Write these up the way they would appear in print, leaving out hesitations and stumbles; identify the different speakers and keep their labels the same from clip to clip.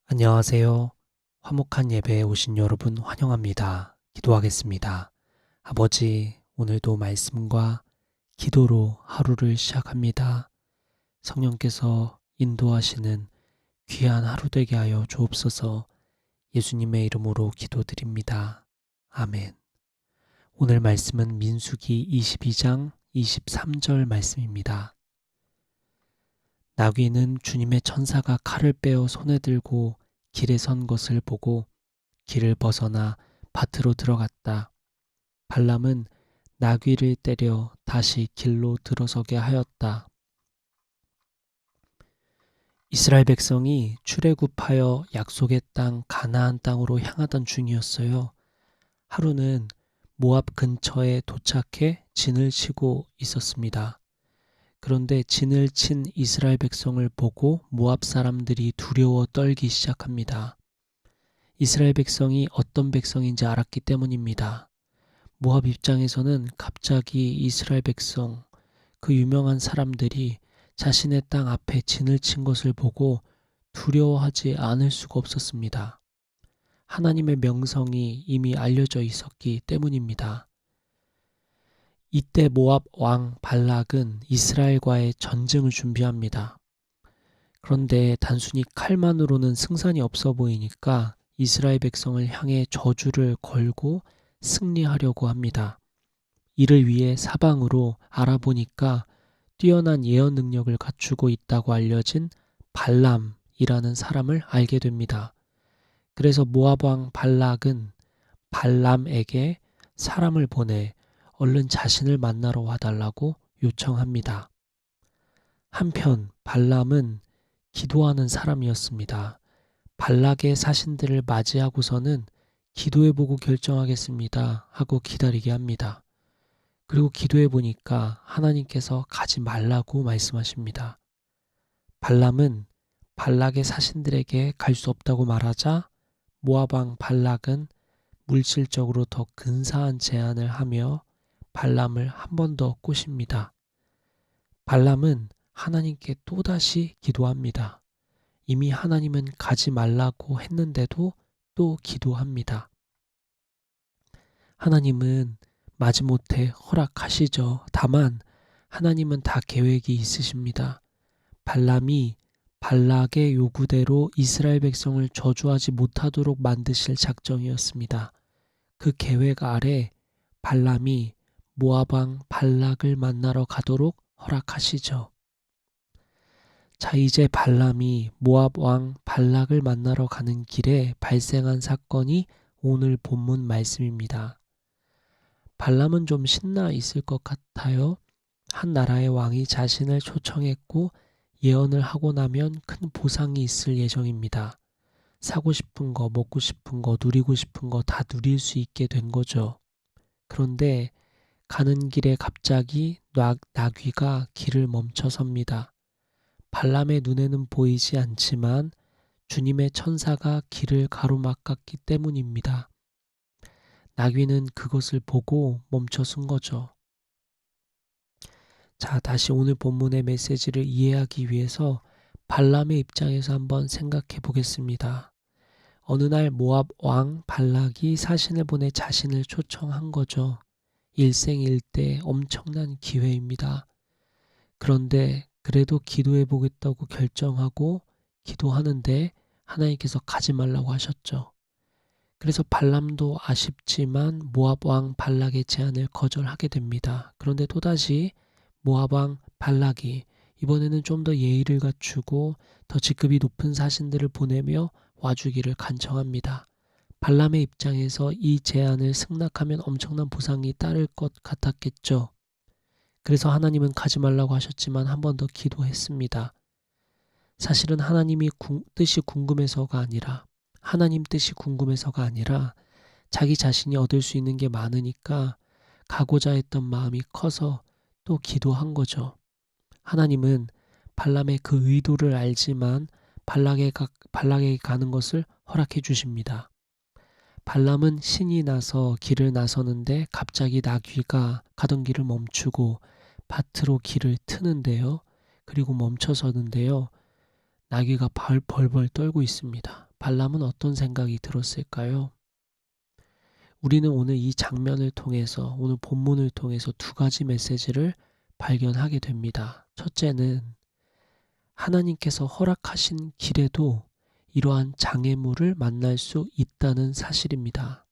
Speaker 1: 안녕하세요. 화목한 예배에 오신 여러분 환영합니다. 기도하겠습니다. 아버지, 오늘도 말씀과 기도로 하루를 시작합니다. 성령께서 인도하시는 귀한 하루 되게 하여 주옵소서. 예수님의 이름으로 기도드립니다. 아멘. 오늘 말씀은 민수기 22장 23절 말씀입니다. 나귀는 주님의 천사가 칼을 빼어 손에 들고 길에 선 것을 보고 길을 벗어나 밭으로 들어갔다. 발람은 나귀를 때려 다시 길로 들어서게 하였다. 이스라엘 백성이 출애굽하여 약속의 땅 가나안 땅으로 향하던 중이었어요. 하루는 모압 근처에 도착해 진을 치고 있었습니다. 그런데 진을 친 이스라엘 백성을 보고 모압 사람들이 두려워 떨기 시작합니다. 이스라엘 백성이 어떤 백성인지 알았기 때문입니다. 모압 입장에서는 갑자기 이스라엘 백성, 그 유명한 사람들이 자신의 땅 앞에 진을 친 것을 보고 두려워하지 않을 수가 없었습니다. 하나님의 명성이 이미 알려져 있었기 때문입니다. 이때 모압 왕 발락은 이스라엘과의 전쟁을 준비합니다. 그런데 단순히 칼만으로는 승산이 없어 보이니까 이스라엘 백성을 향해 저주를 걸고 승리하려고 합니다. 이를 위해 사방으로 알아보니까 뛰어난 예언 능력을 갖추고 있다고 알려진 발람이라는 사람을 알게 됩니다. 그래서 모압 왕 발락은 발람에게 사람을 보내 얼른 자신을 만나러 와달라고 요청합니다. 한편 발람은 기도하는 사람이었습니다. 발락의 사신들을 맞이하고서는 기도해보고 결정하겠습니다 하고 기다리게 합니다. 그리고 기도해보니까 하나님께서 가지 말라고 말씀하십니다. 발람은 발락의 사신들에게 갈 수 없다고 말하자 모압 왕 발락은 물질적으로 더 근사한 제안을 하며 발람을 한 번 더 꼬십니다. 발람은 하나님께 또다시 기도합니다. 이미 하나님은 가지 말라고 했는데도 또 기도합니다. 하나님은 마지못해 허락하시죠. 다만 하나님은 다 계획이 있으십니다. 발람이 발락의 요구대로 이스라엘 백성을 저주하지 못하도록 만드실 작정이었습니다. 그 계획 아래 발람이 모압 왕 발락을 만나러 가도록 허락하시죠. 자, 이제 발람이 모압 왕 발락을 만나러 가는 길에 발생한 사건이 오늘 본문 말씀입니다. 발람은 좀 신나 있을 것 같아요. 한 나라의 왕이 자신을 초청했고 예언을 하고 나면 큰 보상이 있을 예정입니다. 사고 싶은 거, 먹고 싶은 거, 누리고 싶은 거 다 누릴 수 있게 된 거죠. 그런데 가는 길에 갑자기 나귀가 길을 멈춰섭니다. 발람의 눈에는 보이지 않지만 주님의 천사가 길을 가로막았기 때문입니다. 나귀는 그것을 보고 멈춰 쓴 거죠. 자, 다시 오늘 본문의 메시지를 이해하기 위해서 발람의 입장에서 한번 생각해 보겠습니다. 어느 날 모압 왕 발락이 사신을 보내 자신을 초청한 거죠. 일생일대 엄청난 기회입니다. 그런데 그래도 기도해 보겠다고 결정하고 기도하는데 하나님께서 가지 말라고 하셨죠. 그래서 발람도 아쉽지만 모압 왕 발락의 제안을 거절하게 됩니다. 그런데 또다시 모압 왕 발락이 이번에는 좀 더 예의를 갖추고 더 직급이 높은 사신들을 보내며 와주기를 간청합니다. 발람의 입장에서 이 제안을 승낙하면 엄청난 보상이 따를 것 같았겠죠. 그래서 하나님은 가지 말라고 하셨지만 한 번 더 기도했습니다. 사실은 하나님이 뜻이 궁금해서가 아니라 하나님 뜻이 궁금해서가 아니라 자기 자신이 얻을 수 있는 게 많으니까 가고자 했던 마음이 커서 또 기도한 거죠. 하나님은 발람의 그 의도를 알지만 발락에게 가는 것을 허락해 주십니다. 발람은 신이 나서 길을 나서는데 갑자기 나귀가 가던 길을 멈추고 밭으로 길을 트는데요. 그리고 멈춰서는데요. 나귀가 벌벌 떨고 있습니다. 발람은 어떤 생각이 들었을까요? 우리는 오늘 이 장면을 통해서, 오늘 본문을 통해서 두 가지 메시지를 발견하게 됩니다. 첫째는 하나님께서 허락하신 길에도 이러한 장애물을 만날 수 있다는 사실입니다.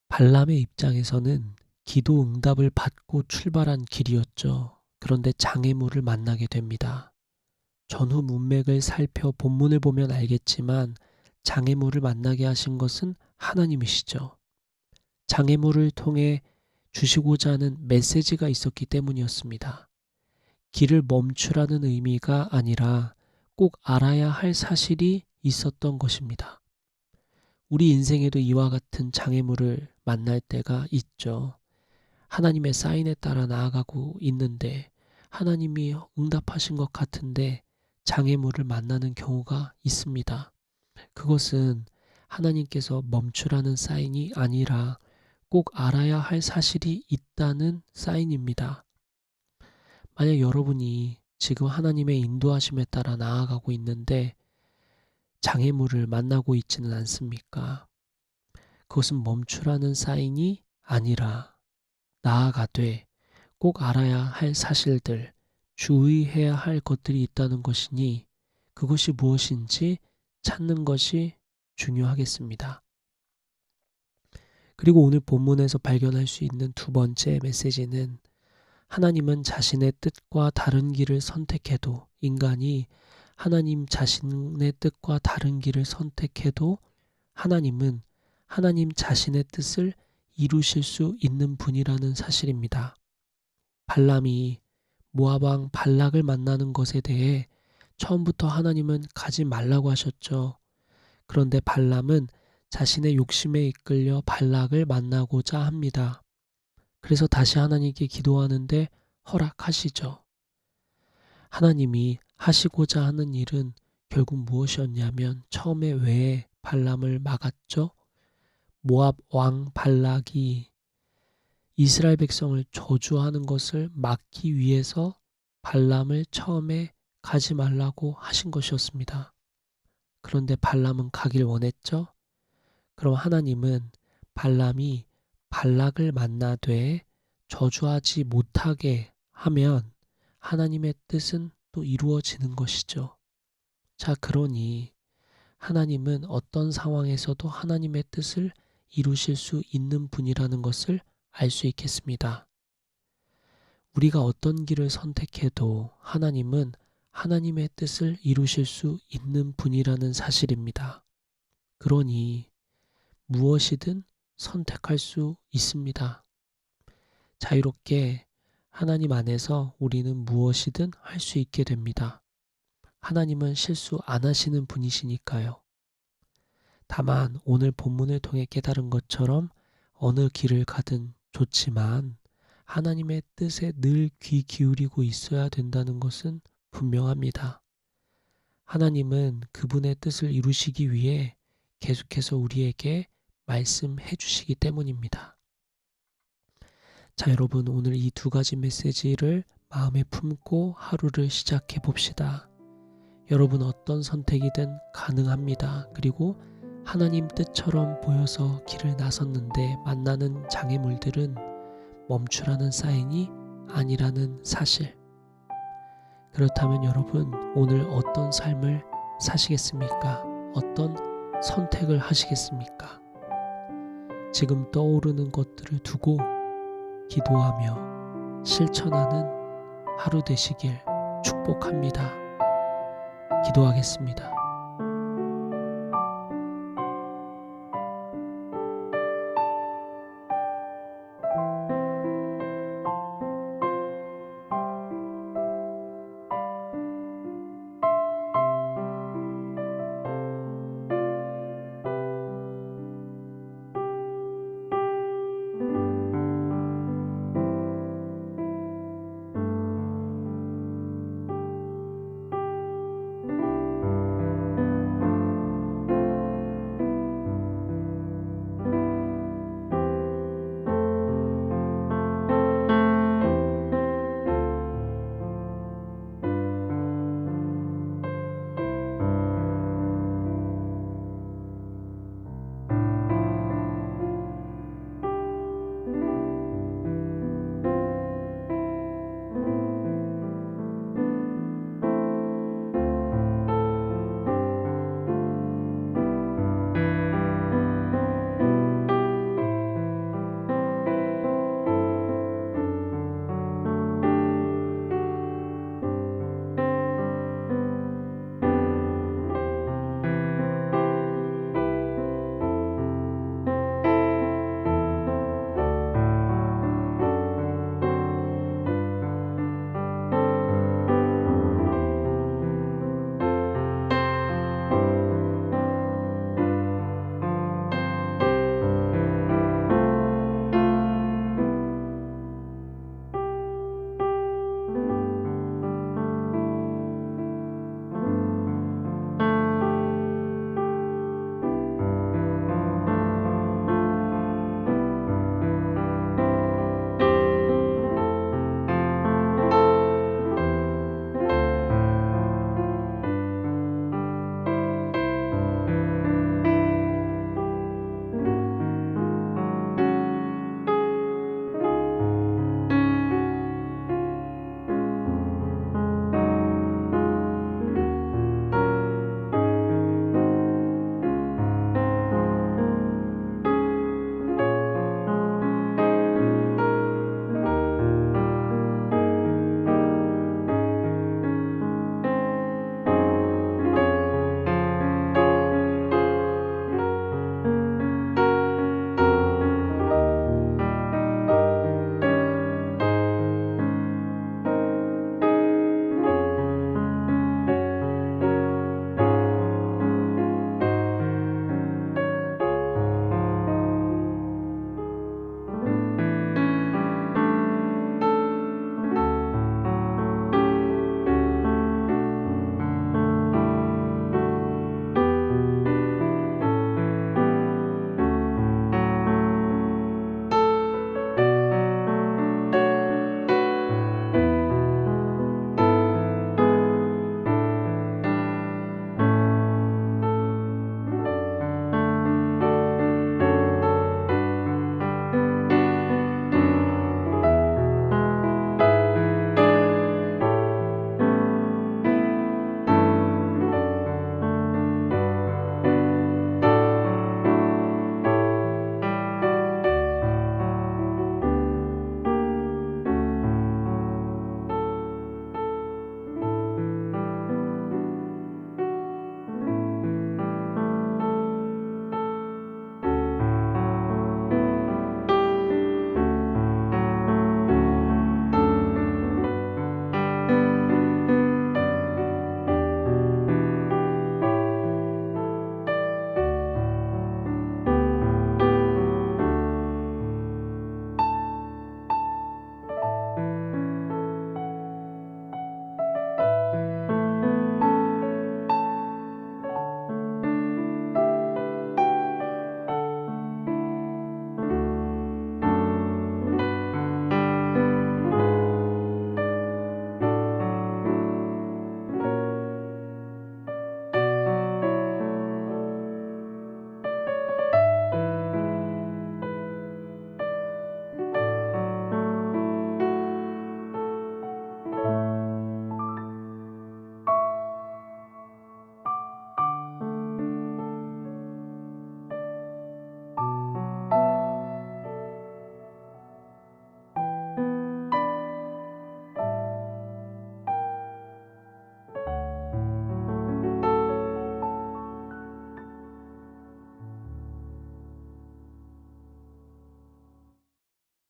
Speaker 1: 발람의 입장에서는 기도 응답을 받고 출발한 길이었죠. 그런데 장애물을 만나게 됩니다. 전후 문맥을 살펴 본문을 보면 알겠지만 장애물을 만나게 하신 것은 하나님이시죠. 장애물을 통해 주시고자 하는 메시지가 있었기 때문이었습니다. 길을 멈추라는 의미가 아니라 꼭 알아야 할 사실이 있었던 것입니다. 우리 인생에도 이와 같은 장애물을 만날 때가 있죠. 하나님의 사인에 따라 나아가고 있는데 하나님이 응답하신 것 같은데 장애물을 만나는 경우가 있습니다. 그것은 하나님께서 멈추라는 사인이 아니라 꼭 알아야 할 사실이 있다는 사인입니다. 만약 여러분이 지금 하나님의 인도하심에 따라 나아가고 있는데 장애물을 만나고 있지는 않습니까? 그것은 멈추라는 사인이 아니라 나아가되 꼭 알아야 할 사실들, 주의해야 할 것들이 있다는 것이니 그것이 무엇인지 찾는 것이 중요하겠습니다. 그리고 오늘 본문에서 발견할 수 있는 두 번째 메시지는 하나님은 자신의 뜻과 다른 길을 선택해도, 인간이 하나님 자신의 뜻과 다른 길을 선택해도 하나님은 하나님 자신의 뜻을 이루실 수 있는 분이라는 사실입니다. 발람이 모압 왕 발락을 만나는 것에 대해 처음부터 하나님은 가지 말라고 하셨죠. 그런데 발람은 자신의 욕심에 이끌려 발락을 만나고자 합니다. 그래서 다시 하나님께 기도하는데 허락하시죠. 하나님이 하시고자 하는 일은 결국 무엇이었냐면 처음에 왜 발람을 막았죠? 모압 왕 발락이 이스라엘 백성을 저주하는 것을 막기 위해서 발람을 처음에 가지 말라고 하신 것이었습니다. 그런데 발람은 가길 원했죠? 그럼 하나님은 발람이 발락을 만나되 저주하지 못하게 하면 하나님의 뜻은 또 이루어지는 것이죠. 자, 그러니 하나님은 어떤 상황에서도 하나님의 뜻을 이루실 수 있는 분이라는 것을 알 수 있겠습니다. 우리가 어떤 길을 선택해도 하나님은 하나님의 뜻을 이루실 수 있는 분이라는 사실입니다. 그러니 무엇이든 선택할 수 있습니다. 자유롭게 하나님 안에서 우리는 무엇이든 할 수 있게 됩니다. 하나님은 실수 안 하시는 분이시니까요. 다만 오늘 본문을 통해 깨달은 것처럼 어느 길을 가든 좋지만 하나님의 뜻에 늘 귀 기울이고 있어야 된다는 것은 분명합니다. 하나님은 그분의 뜻을 이루시기 위해 계속해서 우리에게 말씀해 주시기 때문입니다. 자, 여러분, 오늘 이 두 가지 메시지를 마음에 품고 하루를 시작해 봅시다. 여러분 어떤 선택이든 가능합니다. 그리고 하나님 뜻처럼 보여서 길을 나섰는데 만나는 장애물들은 멈추라는 사인이 아니라는 사실. 그렇다면 여러분 오늘 어떤 삶을 사시겠습니까? 어떤 선택을 하시겠습니까? 지금 떠오르는 것들을 두고 기도하며 실천하는 하루 되시길 축복합니다. 기도하겠습니다.